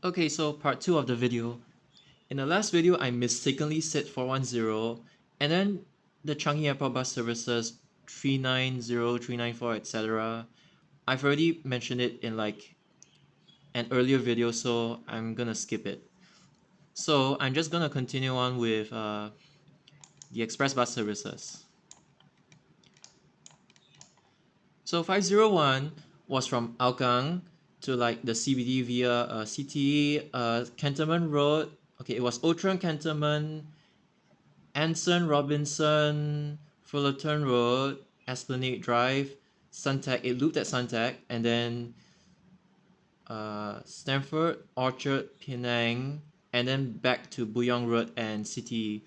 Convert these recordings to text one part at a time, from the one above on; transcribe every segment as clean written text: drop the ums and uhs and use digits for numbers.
Okay, so part 2 of the video. In the last video, I mistakenly said 410, and then the Changi Airport bus services 390, 394, etc. I've already mentioned it in like an earlier video, so I'm gonna skip it. So I'm just gonna continue on with the express bus services. So 501 was from Hougang to like the CBD via CT, Cantonment Road. Okay, it was Outram Cantonment, Anson Robinson, Fullerton Road, Esplanade Drive, Suntec. It looped at Suntec, and then Stanford, Orchard, Penang, and then back to Buyong Road and City.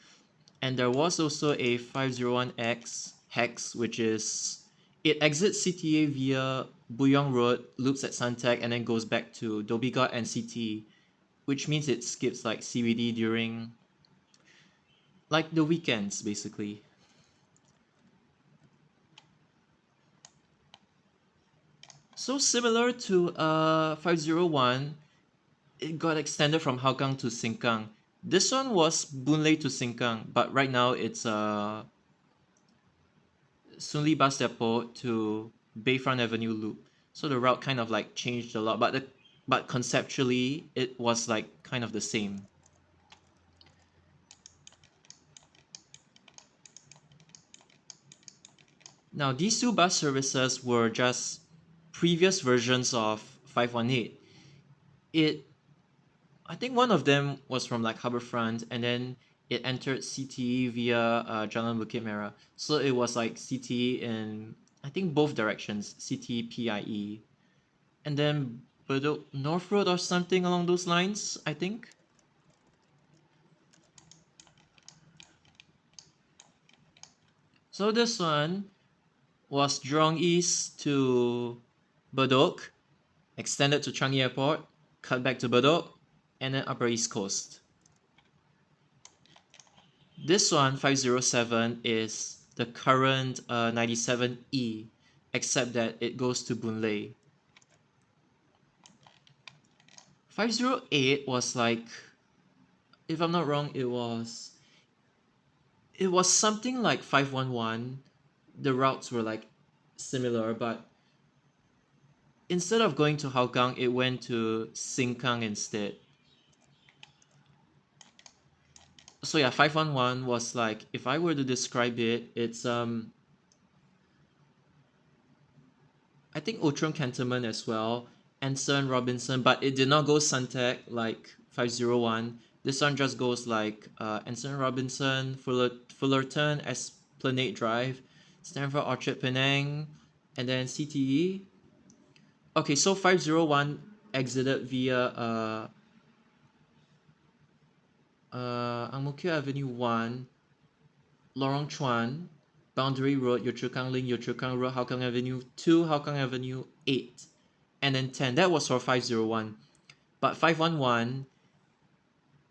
And there was also a 501X hex, which is it exits CTA via Buyong Road, loops at Suntec, and then goes back to Dhoby Ghaut and CT, which means it skips like CBD during like the weekends basically. So similar to 501, it got extended from Hougang to Sengkang. This one was Boon Lay to Sengkang, but right now it's Soon Lee Bus Depot to Bayfront Avenue Loop. So the route kind of like changed a lot, but conceptually it was like kind of the same. Now these two bus services were just previous versions of 518. I think one of them was from like Harbourfront, and then it entered CT via Jalan Bukit Merah. So it was like CT in I think both directions, CT PIE, and then Bedok North Road or something along those lines, I think. So this one was Jurong East to Bedok, extended to Changi Airport, cut back to Bedok, and then Upper East Coast. This one, 507, is the current 97E, except that it goes to Boon Lay. 508 was like, if I'm not wrong, it was something like 511. The routes were like similar, but instead of going to Hougang, it went to Sengkang instead. So yeah, 511 was like, if I were to describe it, it's I think Outram Cantonment as well, Anson Robinson, but it did not go Suntec like 501. This one just goes like Anson Robinson, Fullerton, Esplanade Drive, Stanford Orchard Penang, and then CTE. Okay, so 501 exited via Ang Mo Kio Avenue 1, Lorong Chuan, Boundary Road, Yio Chu Kang Link, Yio Chu Kang Road, Hougang Avenue 2, Hougang Avenue 8, and then 10. That was for 501. But 511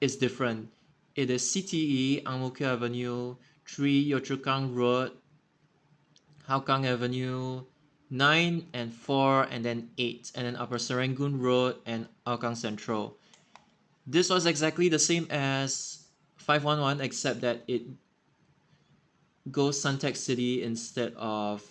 is different. It is CTE, Ang Mo Kio Avenue 3, Yio Chu Kang Road, Hougang Avenue 9 and 4, and then 8, and then Upper Serangoon Road and Hougang Central. This was exactly the same as 511, except that it goes Suntec City instead of...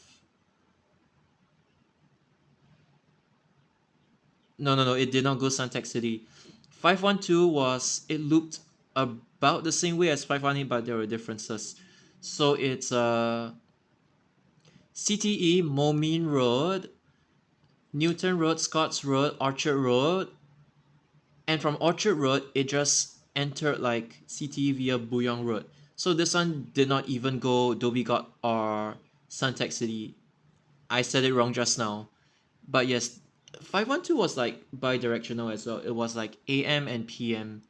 No, it did not go Suntec City. 512 was, it looped about the same way as 518, but there were differences. So it's CTE, Momin Road, Newton Road, Scotts Road, Orchard Road, and from Orchard Road, it just entered like CTE via Buyong Road. So this one did not even go Dhoby Ghaut or Suntec City. I said it wrong just now. But yes, 512 was like bi-directional as well. It was like AM and PM.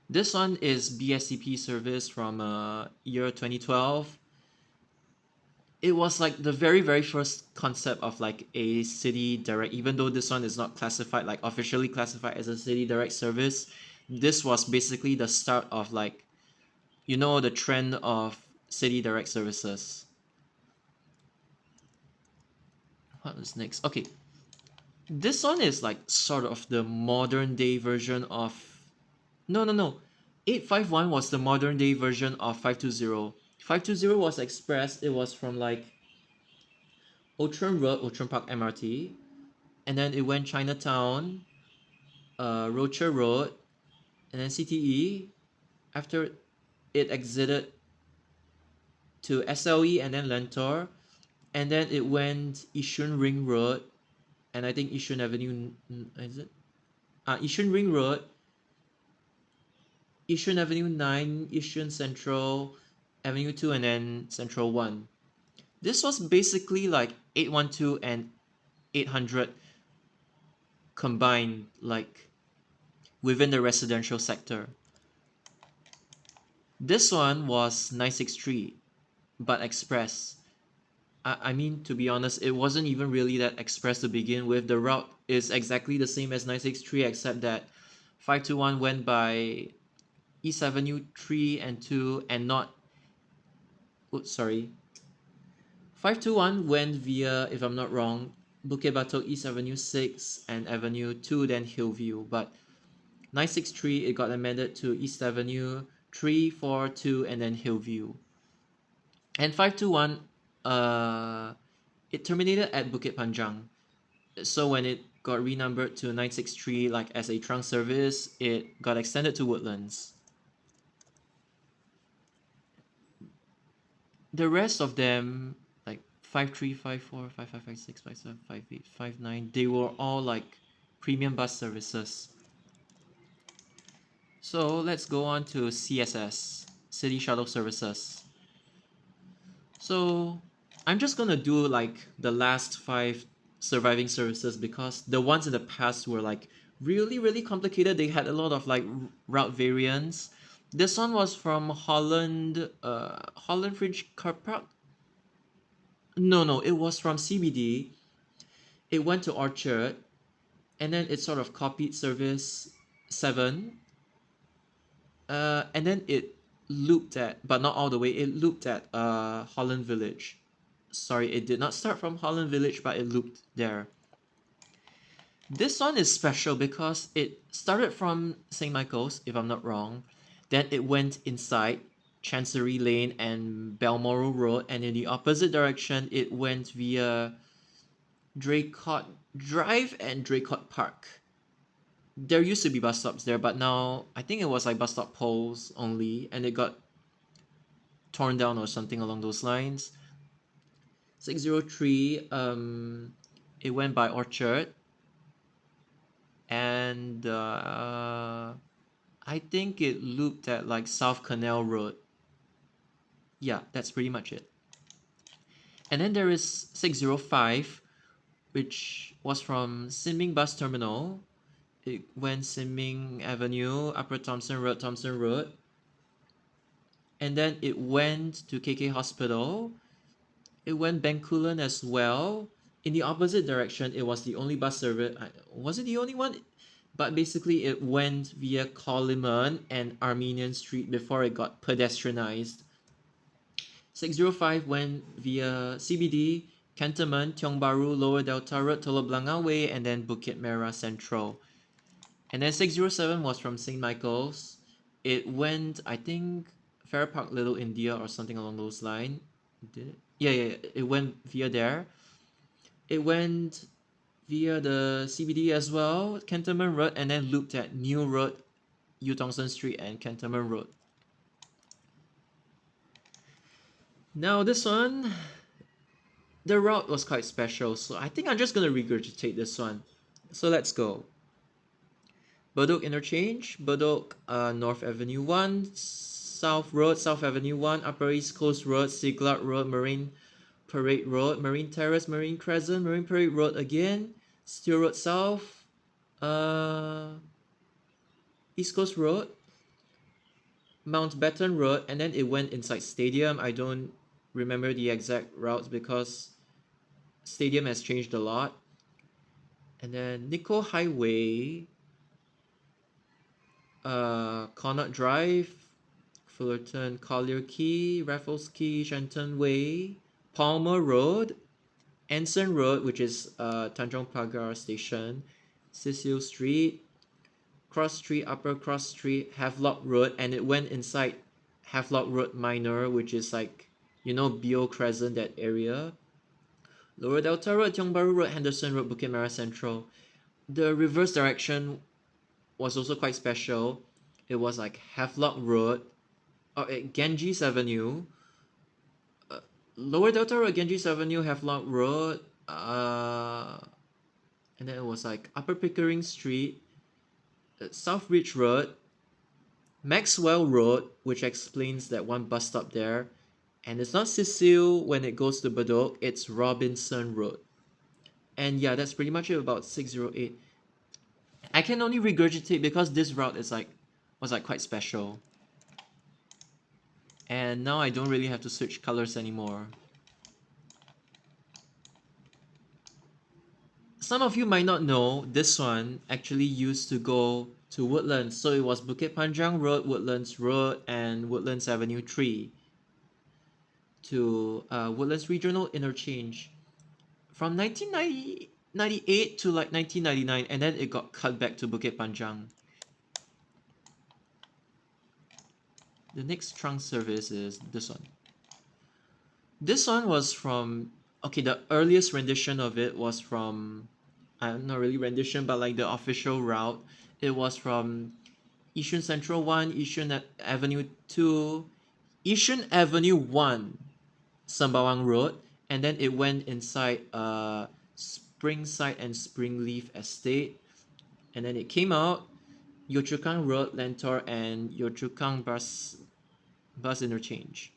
This one is BSCP service from year 2012. It was like the very first concept of like a city direct, even though this one is not classified like officially classified as a city direct service. This was basically the start of like, you know, the trend of city direct services. What was next? Okay, This one is like sort of the modern day version of. No. 851 was the modern day version of 520. 520 was express. It was from like Outram Road, Outram Park MRT, and then it went Chinatown, Rocher Road, and then CTE. After it exited to SLE and then Lentor, and then it went Yishun Ring Road, and I think Yishun Avenue, is it? Yishun Ring Road, Yishun Avenue 9, Yishun Central, Avenue 2, and then Central 1. This was basically like 812 and 800 combined, like within the residential sector. This one was 963, but express. I mean, to be honest, it wasn't even really that express to begin with. The route is exactly the same as 963, except that 521 went by East Avenue 3 and 2 and not. Oops, sorry. 521 went via, if I'm not wrong, Bukit Batok East Avenue 6 and Avenue 2, then Hillview. But 963, it got amended to East Avenue 3, 4, 2, and then Hillview. And 521, it terminated at Bukit Panjang. So when it got renumbered to 963, like as a trunk service, it got extended to Woodlands. The rest of them, like 53, 54, 55, 56, 57, 58, 59, they were all like premium bus services. So let's go on to CSS, City Shuttle Services. So I'm just gonna do like the last 5 surviving services because the ones in the past were like really complicated. They had a lot of like route variants. This one was from Holland Fringe Car Park. No, it was from CBD. It went to Orchard, and then it sort of copied service 7, and then it looped at, but not all the way. It looped at Holland Village. Sorry, it did not start from Holland Village, but it looped there. This one is special because it started from St. Michael's, if I'm not wrong. Then it went inside Chancery Lane and Balmoral Road, and in the opposite direction, it went via Draycott Drive and Draycott Park. There used to be bus stops there, but now I think it was like bus stop poles only, and it got torn down or something along those lines. 603, it went by Orchard, and I think it looped at like South Canal Road. Yeah, that's pretty much it. And then there is 605, which was from Sin Ming Bus Terminal. It went Sin Ming Avenue, Upper Thompson Road. And then it went to KK Hospital. It went Bencoolen as well. In the opposite direction, it was the only bus service. Was it the only one? But basically, it went via Coleman and Armenian Street before it got pedestrianized. 605 went via CBD, Cantonment, Tiong Bahru, Lower Delta Road, Telok Blangah Way, and then Bukit Merah Central. And then 607 was from St. Michael's. It went, I think, Farrer Park, Little India, or something along those lines. Did it? Yeah. It went via there. It went via the CBD as well, Cantonment Road, and then looped at New Road, U Thomson Street, and Cantonment Road. Now this one, the route was quite special, so I think I'm just gonna regurgitate this one. So let's go. Bedok Interchange, Bedok North Avenue 1, South Road, South Avenue 1, Upper East Coast Road, Siglap Road, Marine Parade Road, Marine Terrace, Marine Crescent, Marine Parade Road again, Steel Road South, East Coast Road, Mountbatten Road, and then it went inside Stadium. I don't remember the exact routes because Stadium has changed a lot. And then Nico Highway, Connaught Drive, Fullerton, Collier Quay, Raffles Quay, Shenton Way, Palmer Road, Anson Road, which is Tanjong Pagar Station, Cecil Street, Cross Street, Upper Cross Street, Havelock Road, and it went inside Havelock Road Minor, which is like, Bio Crescent, that area. Lower Delta Road, Tiong Bahru Road, Henderson Road, Bukit Merah Central. The reverse direction was also quite special. It was like Havelock Road, Ganges Avenue, Lower Delta Road, Ganges Avenue, Havelock Road, and then it was like Upper Pickering Street, South Ridge Road, Maxwell Road, which explains that one bus stop there, and it's not Cecil when it goes to Bedok, it's Robinson Road. And yeah, that's pretty much it about 608. I can only regurgitate because this route was like quite special. And now I don't really have to switch colors anymore. Some of you might not know, this one actually used to go to Woodlands. So it was Bukit Panjang Road, Woodlands Road, and Woodlands Avenue 3 to Woodlands Regional Interchange from 1998 to like 1999, and then it got cut back to Bukit Panjang. The next trunk service is this one. This one was from, okay, the earliest rendition of it was from, not really rendition, but like the official route. It was from Yishun Central 1, Yishun Avenue 2, Yishun Avenue 1, Sembawang Road, and then it went inside Springside and Springleaf Estate, and then it came out Yio Chu Kang Road, Lentor, and Yio Chu Kang bus interchange.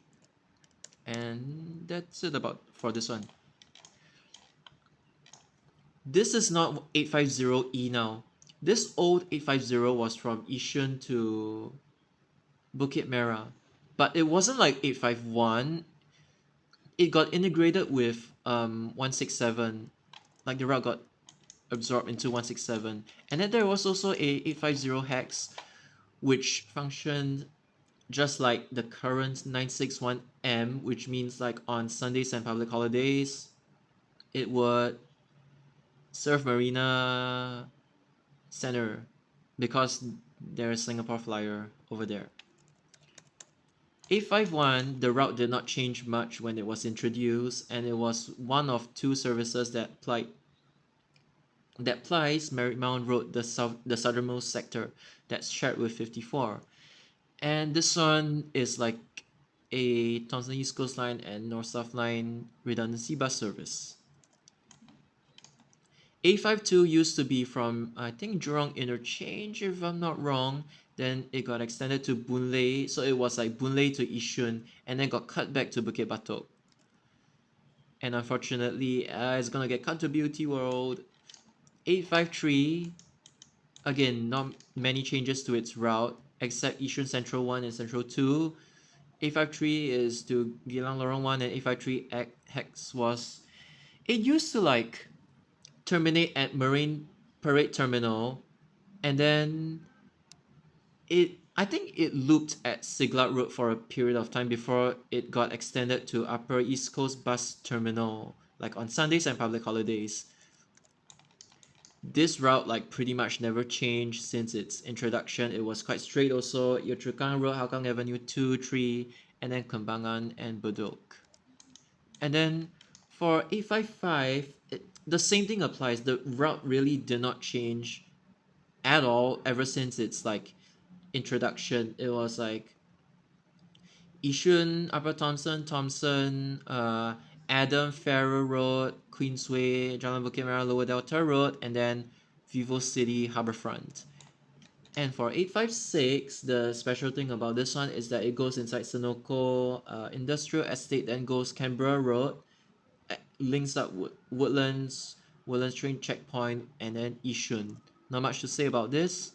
And that's it about for this one. This is not 850E now. This old 850 was from Yishun to Bukit Merah, but it wasn't like 851. It got integrated with 167, like the route got absorbed into 167. And then there was also a 850 hex, which functioned just like the current 961M, which means like on Sundays and public holidays, it would serve Marina Center because there's Singapore Flyer over there. 851, the route did not change much when it was introduced, and it was one of two services that plies Marymount Road, the southernmost sector that's shared with 54. And this one is like a Thomson East Coast Line and North South Line redundancy bus service. 852 used to be from, I think, Jurong Interchange, if I'm not wrong. Then it got extended to Boon Lay, so it was like Boon Lay to Yishun, and then got cut back to Bukit Batok. And unfortunately, it's gonna get cut to Beauty World. 853, again, not many changes to its route, except Yishun Central 1 and Central 2. 853 is to Geylang Lorong 1, and 853 Hex was... It used to like terminate at Marine Parade Terminal, and then I think it looped at Siglap Road for a period of time before it got extended to Upper East Coast Bus Terminal, like on Sundays and public holidays. This route like pretty much never changed since its introduction. It was quite straight also. Yio Chu Kang Road, Hougang Avenue 2, 3, and then Kembangan and Bedok. And then for 855, the same thing applies. The route really did not change at all ever since its like introduction. It was like Yishun, Upper Thomson, Adam Farrer Road, Queensway, Jalan Bukit Merah, Lower Delta Road, and then Vivo City Harbourfront. And for 856, the special thing about this one is that it goes inside Senoko Industrial Estate, then goes Canberra Road, links up Woodlands Train Checkpoint, and then Yishun. Not much to say about this.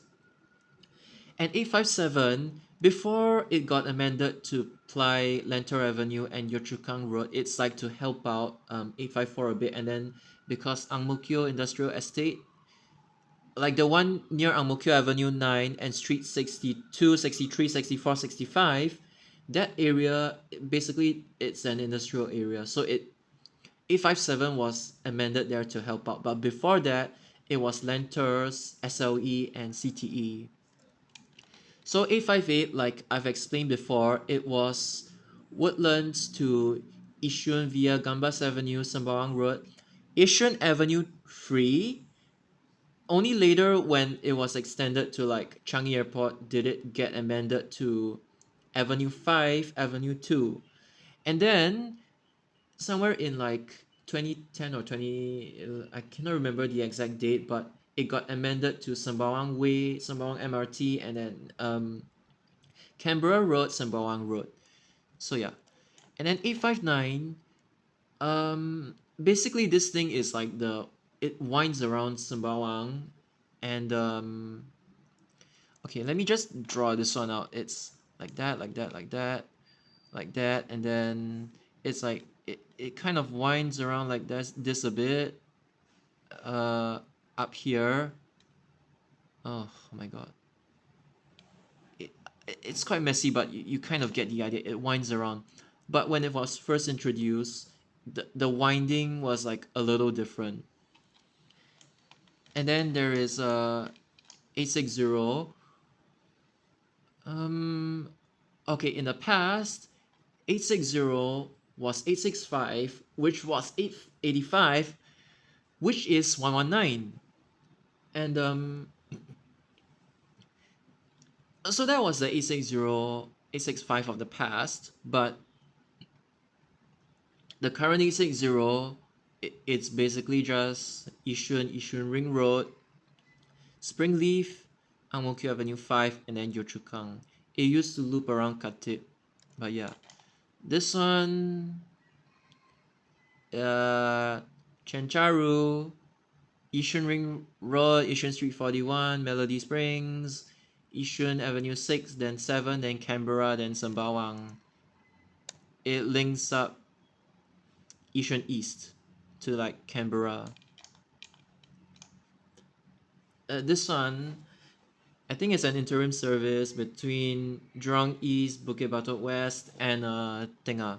And 857, before it got amended to ply Lentor Avenue and Yio Chu Kang Road, it's like to help out 854 a bit. And then because Ang Mo Kio Industrial Estate, like the one near Ang Mo Kio Avenue 9 and Street 62, 63, 64, 65, that area, basically it's an industrial area. So 857 was amended there to help out, but before that, it was Lenters, SLE, and CTE. So 858, like I've explained before, it was Woodlands to Yishun via Gambas Avenue, Sembawang Road. Yishun Avenue 3, only later when it was extended to like Changi Airport did it get amended to Avenue 5, Avenue 2. And then somewhere in like 2010 or 20, I cannot remember the exact date, but it got amended to Sembawang Way, Sembawang MRT, and then Canberra Road, Sembawang Road. So yeah. And then 859, basically this thing is like it winds around Sembawang, and okay, let me just draw this one out. It's like that, like that, like that, like that, and then it's like it kind of winds around like this a bit, up here. Oh my god. It, it's quite messy, but you kind of get the idea. It winds around. But when it was first introduced, the winding was like a little different. And then there is 860. Okay, in the past, 860 was 865, which was 885, which is 119. And so that was the 860, 865 of the past, but the current 860, it's basically just Yishun Ring Road, Springleaf, Ang Mo Kio Avenue 5, and then Yio Chu Kang. It used to loop around Khatib, but yeah. This one, Chencharu, Yishun Ring Road, Yishun Street 41, Melody Springs, Yishun Avenue 6, then 7, then Canberra, then Sembawang. It links up Yishun East to like Canberra. This one, I think it's an interim service between Jurong East, Bukit Batok West, and Tengah.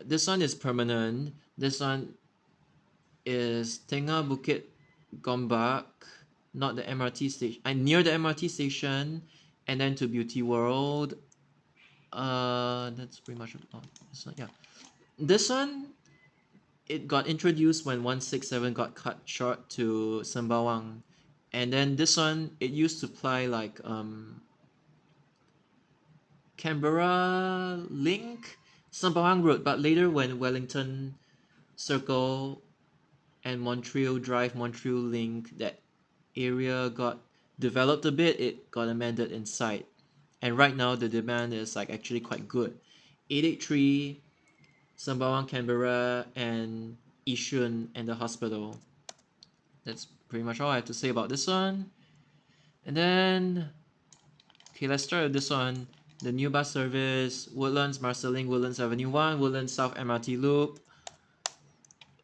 This one is permanent. This one is Tengah Bukit Gombak, not the MRT station. I'm near the MRT station, and then to Beauty World. That's pretty much this one. Yeah, this one it got introduced when 167 got cut short to Sembawang, and then this one it used to ply like Canberra Link, Sembawang Road, but later when Wellington Circle and Montreal Drive, Montreal Link, that area got developed a bit, it got amended inside. And right now the demand is like actually quite good. 883, Sembawang, Canberra, and Yishun and the hospital. That's pretty much all I have to say about this one. And then, okay, let's start with this one. The new bus service, Woodlands, Marsiling, Woodlands Avenue 1, Woodlands South MRT Loop.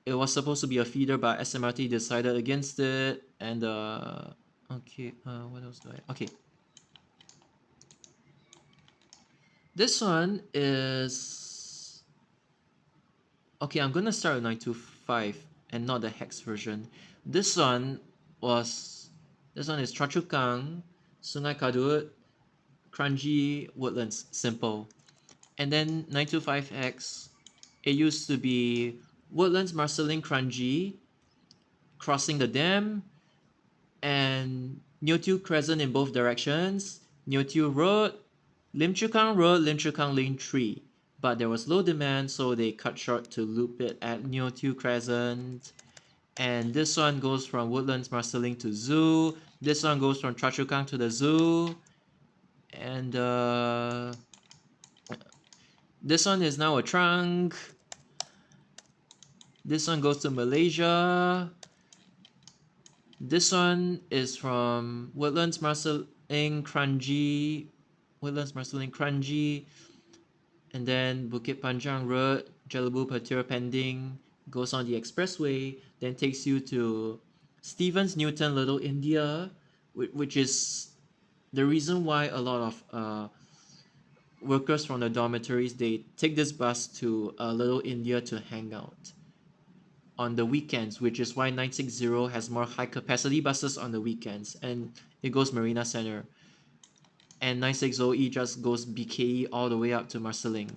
It was supposed to be a feeder, but SMRT decided against it. And okay, what else do I? Okay, this one is okay. I'm gonna start with 925 and not the hex version. This one is Choa Chu Kang, Sungai Kadut, Kranji, Woodlands, simple. And then 925X, it used to be Woodlands, Marsiling, Kranji, crossing the dam, and Neo Tiew Crescent in both directions, Neo Tiew Road, Lim Chu Kang Road, Lim Chu Kang Lane 3. But there was low demand, so they cut short to loop it at Neo Tiew Crescent. And this one goes from Woodlands, Marsiling to Zoo. This one goes from Choa Chu Kang to the Zoo. And this one is now a trunk. This one goes to Malaysia. This one is from Woodlands, Marsiling, Kranji. Woodlands, Marsiling, Kranji. And then Bukit Panjang Road, Jelebu, Petir, Pending. Goes on the expressway. Then takes you to Stevens, Newton, Little India. Which is the reason why a lot of workers from the dormitories, they take this bus to Little India to hang out. on the weekends, which is why 960 has more high capacity buses on the weekends, and it goes Marina Center. And 960E just goes BKE all the way up to Marsiling.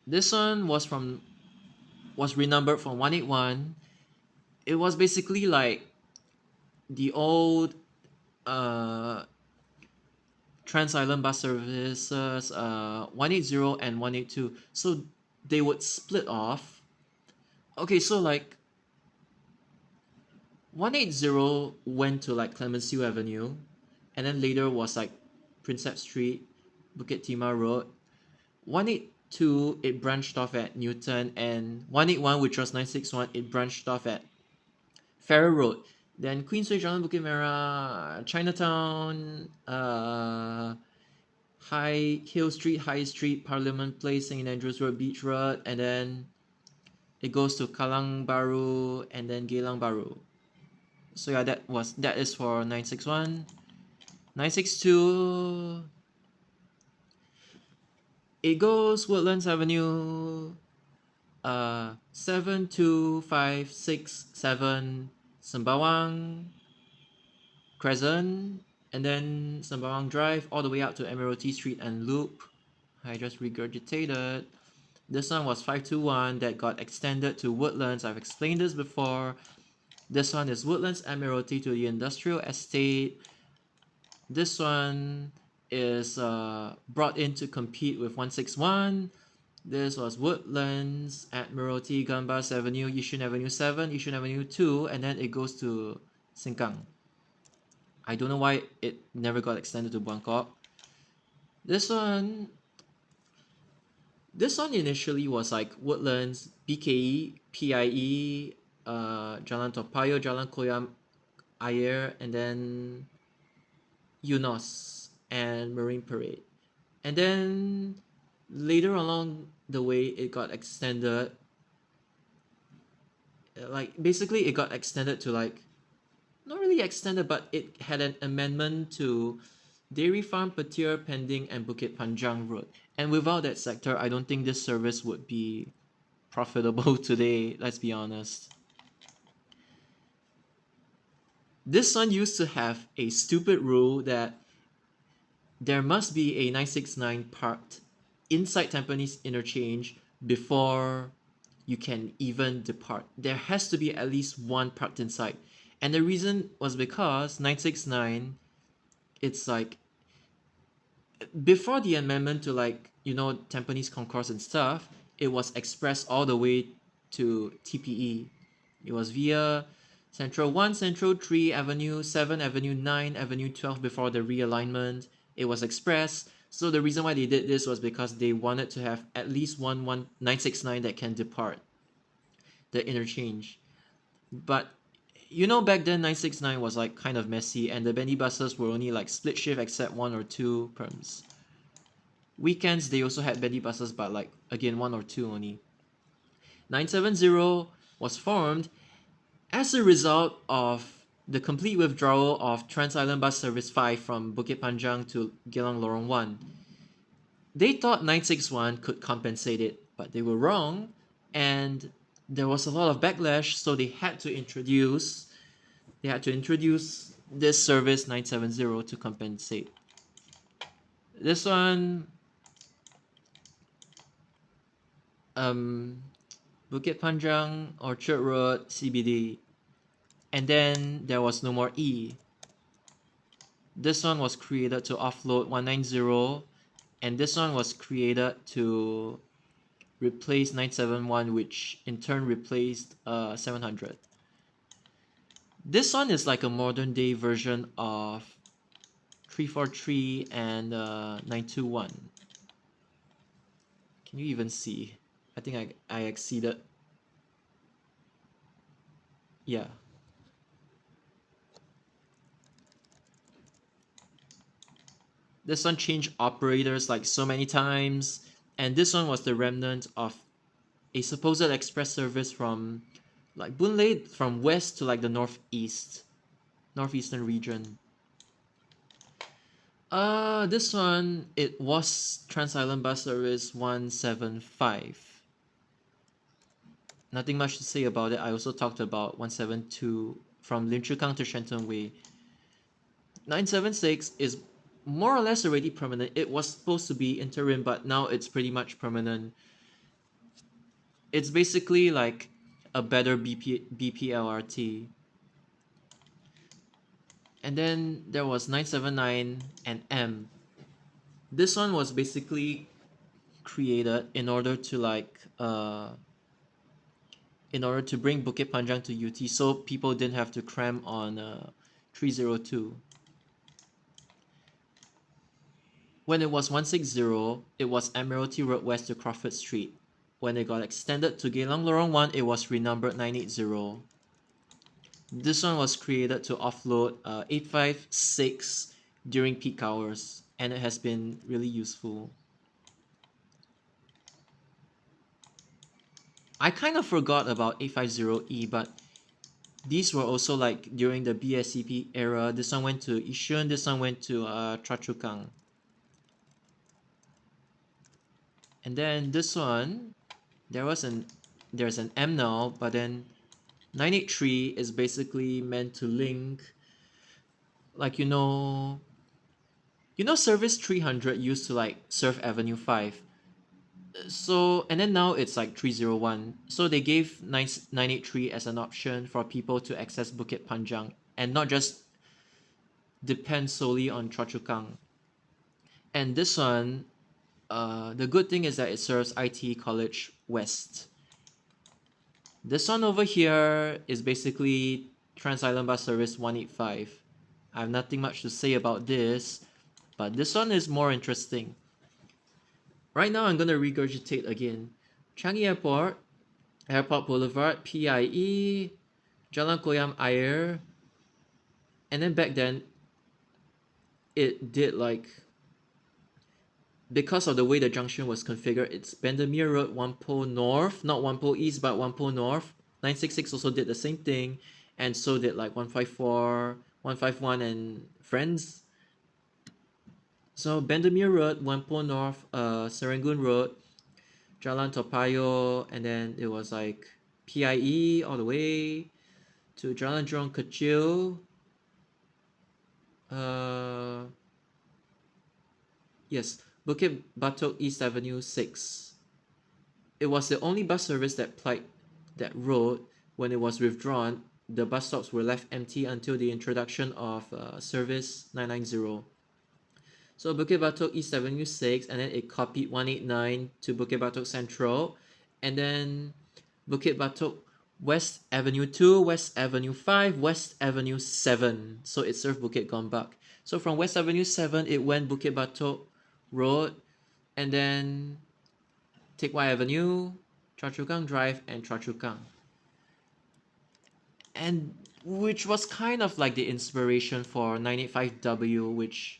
This one was renumbered from 181. It was basically like the old Trans Island bus services, 180 and 182. So they would split off. Okay, so like 180 went to like Clemenceau Avenue, and then later was like Prinsep Street, Bukit Timah Road. 182 it branched off at Newton, and 181, which was 961, it branched off at Farrer Road. Then Queensway, Jalan Bukit Merah, Chinatown, Hill Street, High Street, Parliament Place, St Andrews Road, Beach Road, and then it goes to Kalang Baru and then Geylang Baru. So yeah, that is for 961. 962, it goes Woodlands Avenue, 72567 Sembawang Crescent, and then Sembawang Drive all the way up to Admiralty Street and Loop. I just regurgitated. This one was 521 that got extended to Woodlands. I've explained this before. This one is Woodlands Admiralty to the Industrial Estate. This one is brought in to compete with 161. This was Woodlands, Admiralty, Gambas Avenue, Yishun Avenue 7, Yishun Avenue 2, and then it goes to Sengkang. I don't know why it never got extended to Buangkok. This one initially was like Woodlands, BKE, PIE, Jalan Toa Payoh, Jalan Koyam Ayer, and then Eunos and Marine Parade. And then later along the way, it got extended. Like basically, it got extended to like, not really extended, but it had an amendment to Dairy Farm, Petir, Pending, and Bukit Panjang Road. And without that sector, I don't think this service would be profitable today, let's be honest. This one used to have a stupid rule that there must be a 969 parked inside Tampines Interchange before you can even depart. There has to be at least one parked inside. And the reason was because 969, it's like before the amendment to like, Tampines Concourse and stuff, it was expressed all the way to TPE. It was via Central 1, Central 3, Avenue 7, Avenue 9, Avenue 12 before the realignment. It was expressed. So the reason why they did this was because they wanted to have at least one 969 that can depart the interchange. But back then 969 was like kind of messy, and the bendy buses were only like split shift except one or two perms. Weekends they also had bendy buses, but like again one or two only. 970 was formed as a result of the complete withdrawal of Trans Island Bus Service 5 from Bukit Panjang to Geylang Lorong 1. They thought 961 could compensate it, but they were wrong, and there was a lot of backlash, so they had to introduce this service 970 to compensate. This one, Bukit Panjang, Orchard Road, CBD, and then there was no more E. This one was created to offload 190, and this one was created to replace 971, which in turn replaced 700. This one is like a modern day version of 343 and 921. Can you even see? I think I exceeded. Yeah. This one changed operators like so many times, and this one was the remnant of a supposed express service from like Boon Lay from west to like the northeastern region. This one, it was Trans Island Bus Service 175. Nothing much to say about it. I also talked about 172 from Lim Chu Kang to Shenton Way. 976 is more or less already permanent. It was supposed to be interim, but now it's pretty much permanent. It's basically like a better BPLRT. And then there was 979 and M. This one was basically created in order to in order to bring Bukit Panjang to UT, so people didn't have to cram on 302. When it was 160, it was Admiralty Road West to Crawford Street. When it got extended to Geylang Lorong 1, it was renumbered 980. This one was created to offload 856 during peak hours, and it has been really useful. I kind of forgot about 850E, but these were also like during the BSCP era. This one went to Yishun, this one went to Choa Chu Kang. And then this one, there's an M now, but then 983 is basically meant to link, like service 300 used to like serve Avenue 5. So, and then now it's like 301. So they gave 983 as an option for people to access Bukit Panjang and not just depend solely on Choa Chu Kang. And this one, the good thing is that it serves IT College West. This one over here is basically Trans Island Bus Service 185. I have nothing much to say about this, but this one is more interesting. Right now, I'm going to regurgitate again. Changi Airport, Airport Boulevard, PIE, Jalan Koyam Air, and then back then, it did like, because of the way the junction was configured, it's Bendemeer Road, Whampoa North, not Whampoa East, but Whampoa North. 966 also did the same thing, and so did like 154, 151, and Friends. So Bendemeer Road, Whampoa North, Serangoon Road, Jalan Toa Payoh, and then it was like PIE all the way to Jalan Jurong Kecil. Yes, Bukit Batok East Avenue 6. It was the only bus service that plied that road. When it was withdrawn, the bus stops were left empty until the introduction of service 990. So Bukit Batok East Avenue 6, and then it copied 189 to Bukit Batok Central, and then Bukit Batok West Avenue 2, West Avenue 5, West Avenue 7. So it served Bukit Gombak. So from West Avenue 7, it went Bukit Batok Road, and then Teck Whye Avenue, Choa Chu Kang Drive, and Choa Chu Kang. And which was kind of like the inspiration for 985W, which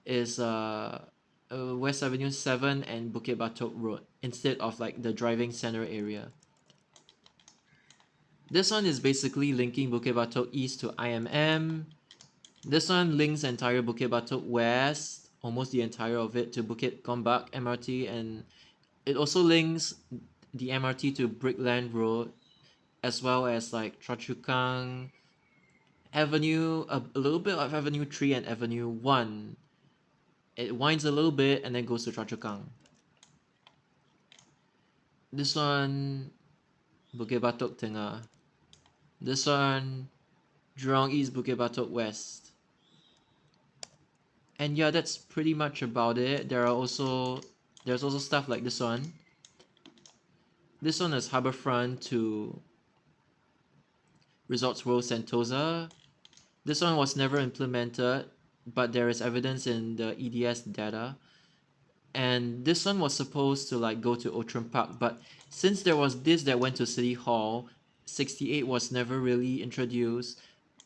is West Avenue 7 and Bukit Batok Road, instead of like the driving center area. This one is basically linking Bukit Batok East to IMM. This one links entire Bukit Batok West, almost the entire of it, to Bukit Gombak MRT, and it also links the MRT to Brickland Road, as well as like Choa Chu Kang Avenue, a little bit of Avenue 3 and Avenue 1. It winds a little bit and then goes to Choa Chu Kang. This one, Bukit Batok Tengah. This one, Jurong East, Bukit Batok West. And yeah, that's pretty much about it. There's also stuff like this one. This one is Harbourfront to Resorts World Sentosa. This one was never implemented, but there is evidence in the EDS data. And this one was supposed to like go to Outram Park, but since there was this that went to City Hall, 68 was never really introduced.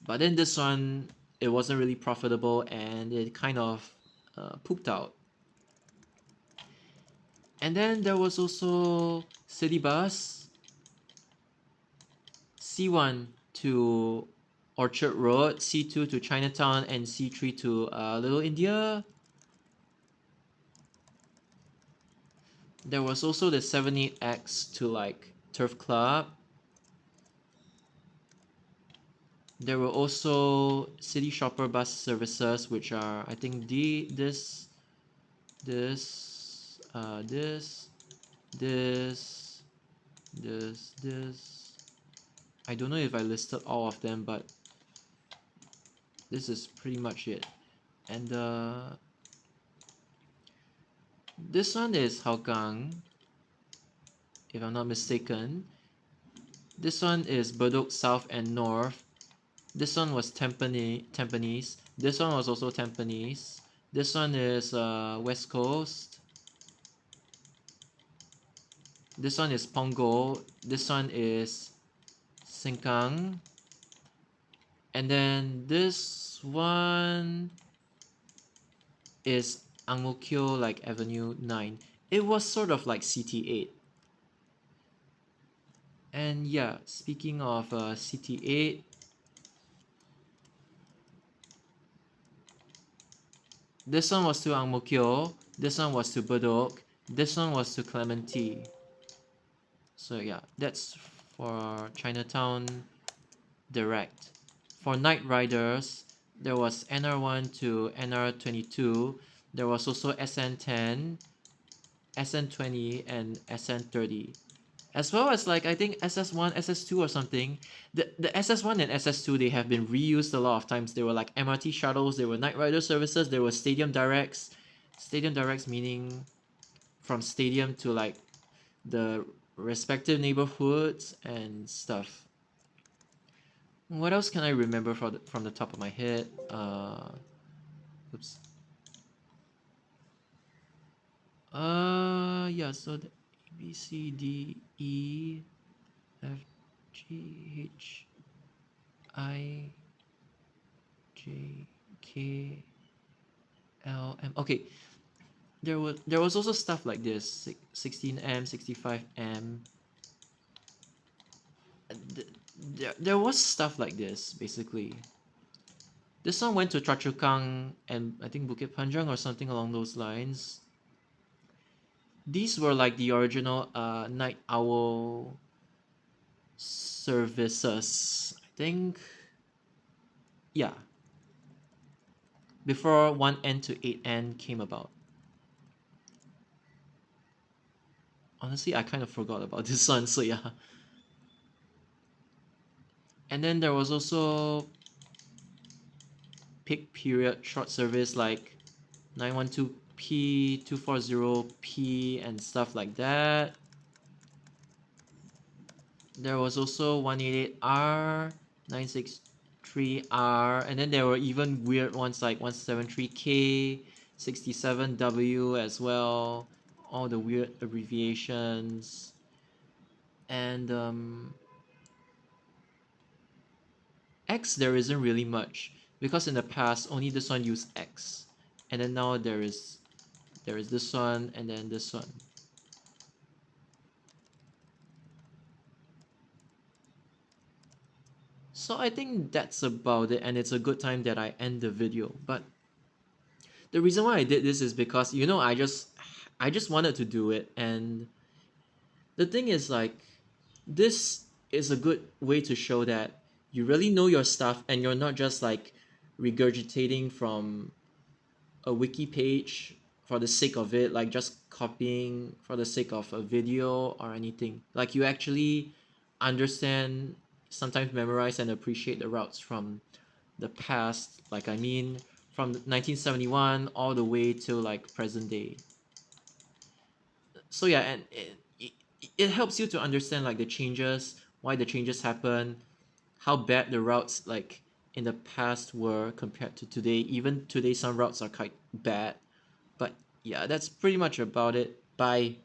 But then this one, it wasn't really profitable and it kind of pooped out. And then there was also City Bus, C1 to Orchard Road, C2 to Chinatown, and C3 to Little India. There was also the 78X to like Turf Club. There were also city shopper bus services, which are, I think, this, this, this, this. I don't know if I listed all of them, but this is pretty much it. And this one is Hougang, if I'm not mistaken. This one is Bedok South and North. This one was Tampines. This one was also Tampines. This one is West Coast. This one is Punggol. This one is Sengkang. And then this one is Ang Mo Kio, like Avenue 9. It was sort of like CT8. And yeah, speaking of CT8, this one was to Ang Mo Kio, this one was to Bedok, this one was to Clementi. So yeah, that's for Chinatown Direct. For Night Riders, there was NR1 to NR22. There was also SN10, SN20, and SN30. As well as, like, I think SS1, SS2 or something. The SS1 and SS2, they have been reused a lot of times. They were like MRT shuttles, they were Night Rider services, there were Stadium Directs. Stadium Directs meaning from stadium to like the respective neighborhoods and stuff. What else can I remember from the top of my head? Oops. Yeah, so the A, B, C, D, E, F, G, H, I, J, K, L, M. Okay, there was also stuff like this, 16M, 65M. There was stuff like this, basically. This one went to Choa Chu Kang and I think Bukit Panjang or something along those lines. These were like the original Night Owl services, I think. Yeah, before 1N to 8N came about. Honestly, I kind of forgot about this one, so yeah. And then there was also peak period short service like 912P, 240P, and stuff like that. There was also 188R, 963R, and then there were even weird ones like 173K, 67W as well. All the weird abbreviations. And X, there isn't really much because in the past only this one used X, and then now there is this one and then this one. So I think that's about it, and it's a good time that I end the video. But the reason why I did this is because, you know, I just wanted to do it, and the thing is, like, this is a good way to show that you really know your stuff and you're not just like regurgitating from a wiki page for the sake of it, like just copying for the sake of a video or anything. Like, you actually understand, sometimes memorize and appreciate the routes from the past, like, I mean, from 1971 all the way to like present day. So yeah, and it helps you to understand like the changes, why the changes happen, how bad the routes like in the past were compared to today. Even today some routes are quite bad. But yeah, that's pretty much about it. Bye.